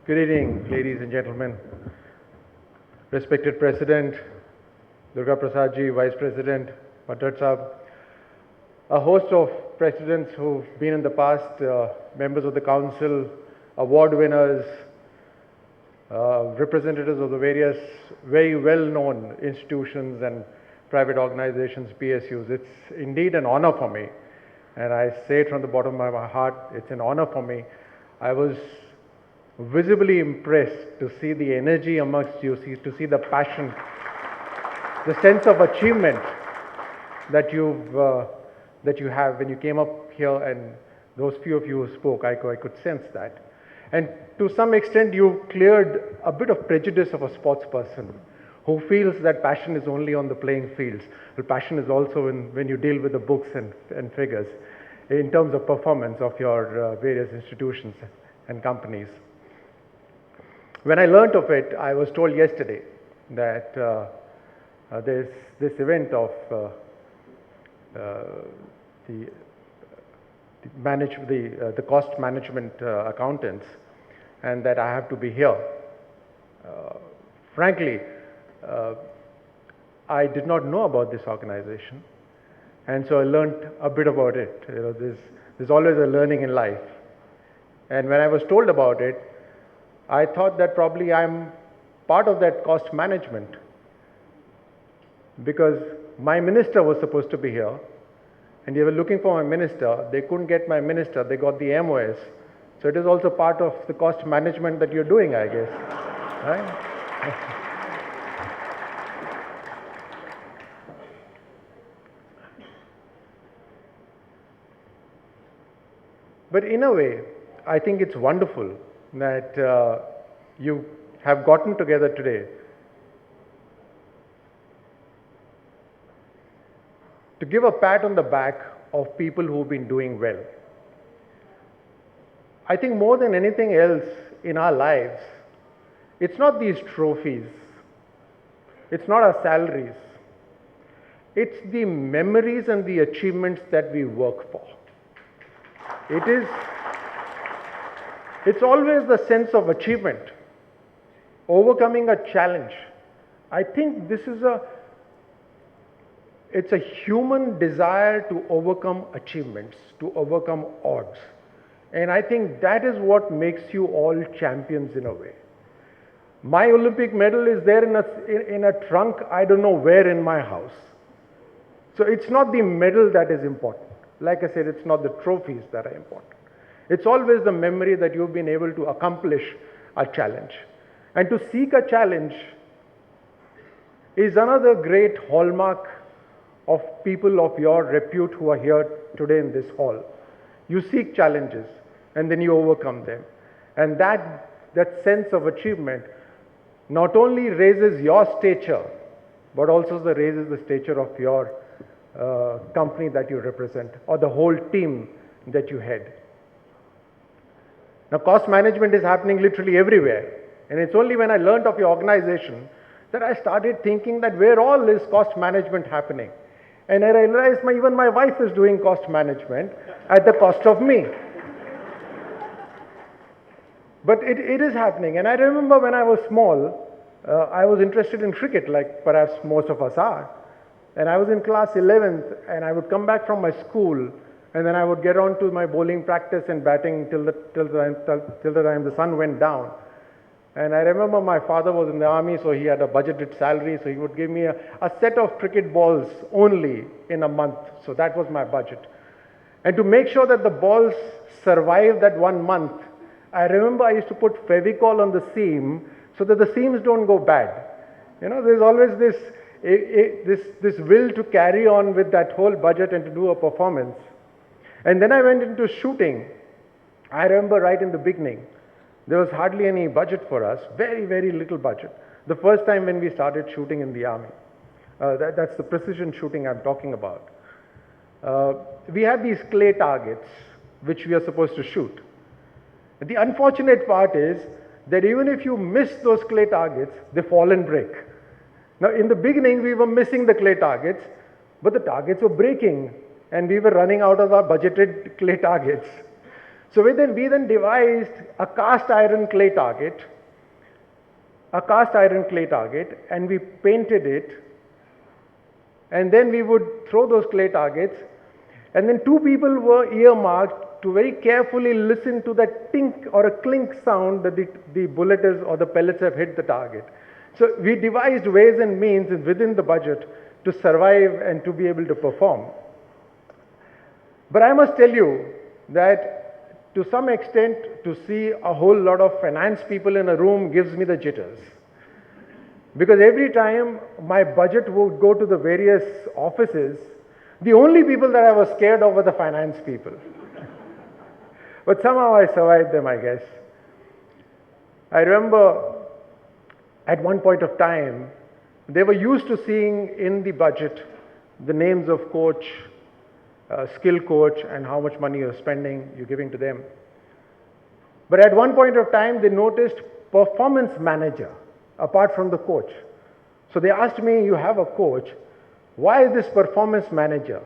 Good evening, ladies and gentlemen. Respected President, Durga Prasad ji, Vice President, Patat Saab, a host of presidents who've been in the past, members of the council, award winners, representatives of the various very well-known institutions and private organizations, PSUs. It's indeed an honor for me, and I say it from the bottom of my heart, it's an honor for me. I was visibly impressed to see the energy amongst you, to see the passion, the sense of achievement that you have when you came up here, and those few of you who spoke, I could sense that. And to some extent, you cleared a bit of prejudice of a sports person who feels that passion is only on the playing fields. Well, passion is also when you deal with the books and figures in terms of performance of your various institutions and companies. When I learnt of it, I was told yesterday that there's this event of the cost management accountants, and that I have to be here. Frankly, I did not know about this organization, and so I learnt a bit about it. You know, there's always a learning in life, and when I was told about it, I thought that probably I'm part of that cost management, because my minister was supposed to be here, and they were looking for my minister. They couldn't get my minister, they got the MOS. So it is also part of the cost management that you're doing, I guess. Right? But in a way, I think it's wonderful that you have gotten together today to give a pat on the back of people who've been doing well. I think more than anything else in our lives, it's not these trophies, it's not our salaries, it's the memories and the achievements that we work for. It's always the sense of achievement, overcoming a challenge. I think it's a human desire to overcome achievements, to overcome odds. And I think that is what makes you all champions in a way. My Olympic medal is there in a trunk, I don't know where in my house. So it's not the medal that is important. Like I said, it's not the trophies that are important. It's always the memory that you've been able to accomplish a challenge. And to seek a challenge is another great hallmark of people of your repute who are here today in this hall. You seek challenges and then you overcome them. And that sense of achievement not only raises your stature, but also raises the stature of your company that you represent, or the whole team that you head. Now, cost management is happening literally everywhere. And it's only when I learned of your organization that I started thinking that where all is cost management happening. And I realized even my wife is doing cost management at the cost of me. But it is happening. And I remember when I was small, I was interested in cricket, like perhaps most of us are. And I was in class 11th, and I would come back from my school, and then I would get on to my bowling practice and batting till the time the sun went down. And I remember my father was in the army, so he had a budgeted salary, so he would give me a set of cricket balls only in a month. So that was my budget. And to make sure that the balls survive that 1 month, I remember I used to put Fevicol on the seam so that the seams don't go bad. You know, there's always this will to carry on with that whole budget and to do a performance. And then I went into shooting. I remember right in the beginning, there was hardly any budget for us, very, very little budget. The first time when we started shooting in the army. That's the precision shooting I'm talking about. We had these clay targets which we are supposed to shoot. And the unfortunate part is that even if you miss those clay targets, they fall and break. Now, in the beginning, we were missing the clay targets, but the targets were breaking, and we were running out of our budgeted clay targets. So we then devised a cast iron clay target, and we painted it, and then we would throw those clay targets, and then two people were earmarked to very carefully listen to that tink or a clink sound that the bullet is or the pellets have hit the target. So we devised ways and means within the budget to survive and to be able to perform. But I must tell you that to some extent, to see a whole lot of finance people in a room gives me the jitters. Because every time my budget would go to the various offices, the only people that I was scared of were the finance people. But somehow I survived them, I guess. I remember at one point of time, they were used to seeing in the budget the names of coach, skill coach, and how much money you're spending, you're giving to them. But at one point of time, they noticed performance manager apart from the coach. So they asked me, you have a coach, why is this performance manager?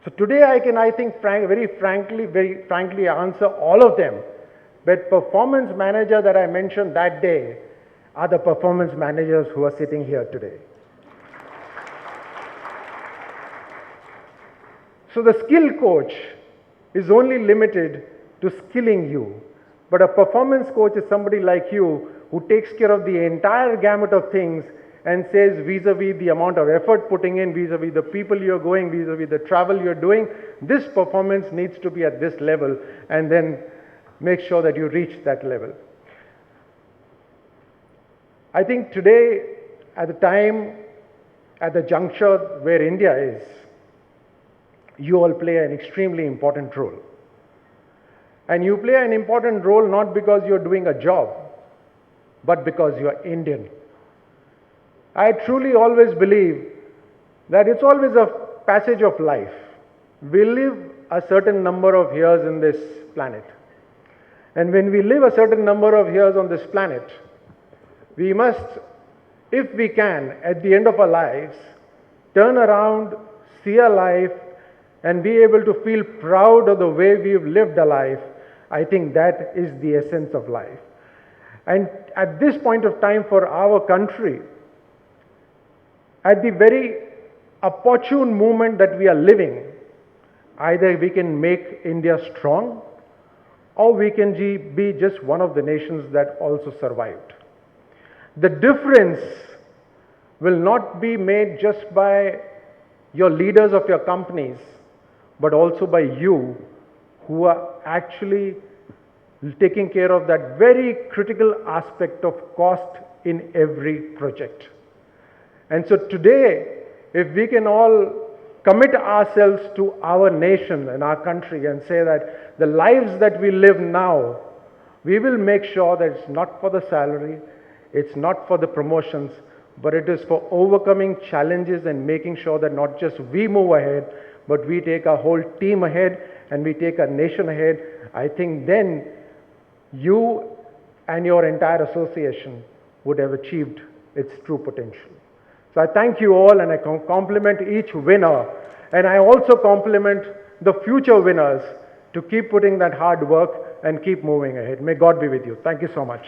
So today I can, I think, very frankly answer all of them. But performance manager that I mentioned that day are the performance managers who are sitting here today. So the skill coach is only limited to skilling you. But a performance coach is somebody like you who takes care of the entire gamut of things and says vis-a-vis the amount of effort putting in, vis-a-vis the people you're going, vis-a-vis the travel you're doing, this performance needs to be at this level, and then make sure that you reach that level. I think today, at the juncture where India is, you all play an extremely important role. And you play an important role not because you're doing a job, but because you're Indian. I truly always believe that it's always a passage of life. We live a certain number of years in this planet. And when we live a certain number of years on this planet, we must, if we can, at the end of our lives, turn around, see our life, and be able to feel proud of the way we've lived a life. I think that is the essence of life. And at this point of time for our country, at the very opportune moment that we are living, either we can make India strong, or we can be just one of the nations that also survived. The difference will not be made just by your leaders of your companies, but also by you who are actually taking care of that very critical aspect of cost in every project. And so today, if we can all commit ourselves to our nation and our country and say that the lives that we live now, we will make sure that it's not for the salary, it's not for the promotions, but it is for overcoming challenges and making sure that not just we move ahead, but we take our whole team ahead and we take our nation ahead. I think then you and your entire association would have achieved its true potential. So I thank you all, and I compliment each winner, and I also compliment the future winners to keep putting that hard work and keep moving ahead. May God be with you. Thank you so much.